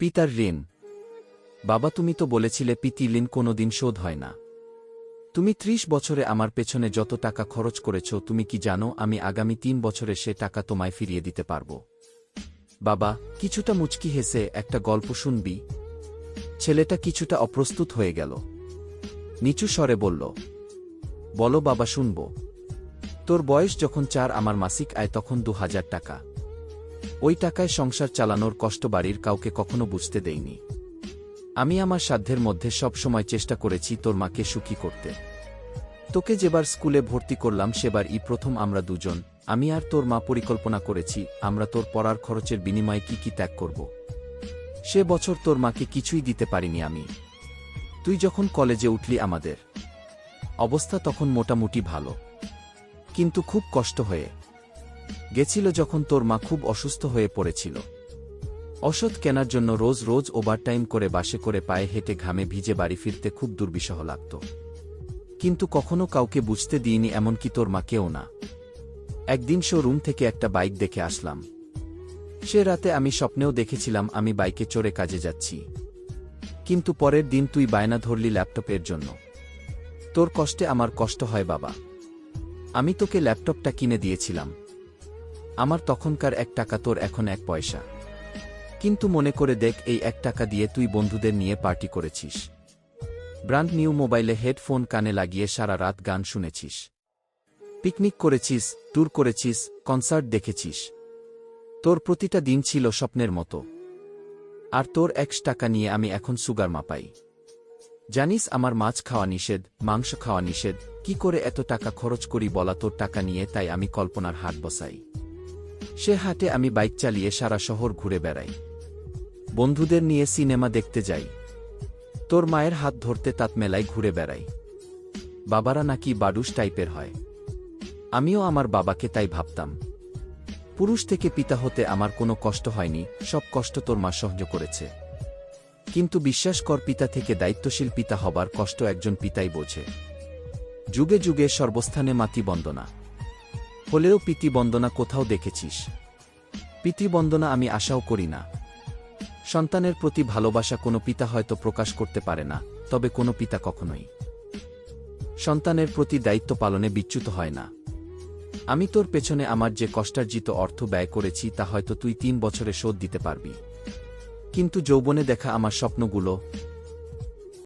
পিতার ঋণ। বাবা, তুমি তো বলেছিলে পিতির ঋণ কোনোদিন শোধ হয় না। তুমি ৩০ বছরে আমার পেছনে যত টাকা খরচ করেছ, তুমি কি জানো আমি আগামী ৩ বছরে সে টাকা তোমায় ফিরিয়ে দিতে পারব? বাবা কিছুটা মুচকি হেসে, একটা গল্প শুনবি? ছেলেটা কিছুটা অপ্রস্তুত হয়ে গেল। নিচু স্বরে বলল, বলো বাবা, শুনব। তোর বয়স যখন ৪, আমার মাসিক আয় তখন ২,০০০ টাকা। ওই টাকায় সংসার চালানোর কষ্ট বাড়ির কাউকে কখনো বুঝতে দেইনি। আমি আমার সাধ্যের মধ্যে সব সময় চেষ্টা করেছি তোর মাকে সুখী করতে। তোকে যেবার স্কুলে ভর্তি করলাম সেবার প্রথম আমরা দুজন, আমি আর তোর মা পরিকল্পনা করেছি আমরা তোর পড়ার খরচের বিনিময়ে কি ত্যাগ করব। সে বছর তোর মাকে কিছুই দিতে পারিনি আমি। তুই যখন কলেজে উঠলি আমাদের অবস্থা তখন মোটামুটি ভালো, কিন্তু খুব কষ্ট হয়ে গেছিল যখন তোর মা খুব অসুস্থ হয়ে পড়েছিল। ওষুধ কেনার জন্য রোজ রোজ ওভারটাইম করে বাসে করে পায়ে হেঁটে ঘামে ভিজে বাড়ি ফিরতে খুব দুর্বিষহ লাগত। কিন্তু কখনো কাউকে বুঝতে দিইনি, এমনকি তোর মাকেও না। একদিন শোরুম থেকে একটা বাইক দেখে আসলাম। সে রাতে আমি স্বপ্নেও দেখেছিলাম আমি বাইকে চড়ে কাজে যাচ্ছি। কিন্তু পরের দিন তুই বায়না ধরলি ল্যাপটপের জন্য। তোর কষ্টে আমার কষ্ট হয় বাবা। আমি তোকে ল্যাপটপটা কিনে দিয়েছিলাম। আমার তখনকার ১ টাকা, তোর এখন ১ পয়সা। কিন্তু মনে করে দেখ, এই ১ টাকা দিয়ে তুই বন্ধুদের নিয়ে পার্টি করেছিস, ব্র্যান্ড নিউ মোবাইলে হেডফোন কানে লাগিয়ে সারা রাত গান শুনেছিস, পিকনিক করেছিস, ট্যুর করেছিস, কনসার্ট দেখেছিস। তোর প্রতিটা দিন ছিল স্বপ্নের মতো। আর তোর ১ টাকা নিয়ে আমি এখন সুগার মাপাই। জানিস আমার মাছ খাওয়া নিষেধ, মাংস খাওয়া নিষেধ। কি করে এত টাকা খরচ করি বলা তোর টাকা নিয়ে? তাই আমি কল্পনার হাট বসাই। সে হাটে আমি বাইক চালিয়ে সারা শহর ঘুরে বেড়াই, বন্ধুদের নিয়ে সিনেমা দেখতে যাই, তোর মায়ের হাত ধরতে তাঁত মেলায় ঘুরে বেড়াই। বাবারা নাকি বাডুস টাইপের হয়, আমিও আমার বাবাকে তাই ভাবতাম। পুরুষ থেকে পিতা হতে আমার কোনো কষ্ট হয়নি, সব কষ্ট তোর মা সহ্য করেছে। কিন্তু বিশ্বাস কর, পিতা থেকে দায়িত্বশীল পিতা হবার কষ্ট একজন পিতাই বোঝে। যুগে যুগে সর্বস্থানে মাতৃবন্দনা হলেও পিতৃবন্দনা কোথাও দেখেছিস? পিতৃবন্দনা আমি আশাও করি না। সন্তানের প্রতি ভালোবাসা কোনো পিতা হয়তো প্রকাশ করতে পারে না, তবে কোনো পিতা কখনোই সন্তানের প্রতি দায়িত্ব পালনে বিচ্যুত হয় না। আমি তোর পেছনে আমার যে কষ্টার্জিত অর্থ ব্যয় করেছি তা হয়তো তুই ৩ বছরে শোধ দিতে পারবি, কিন্তু যৌবনে দেখা আমার স্বপ্নগুলো,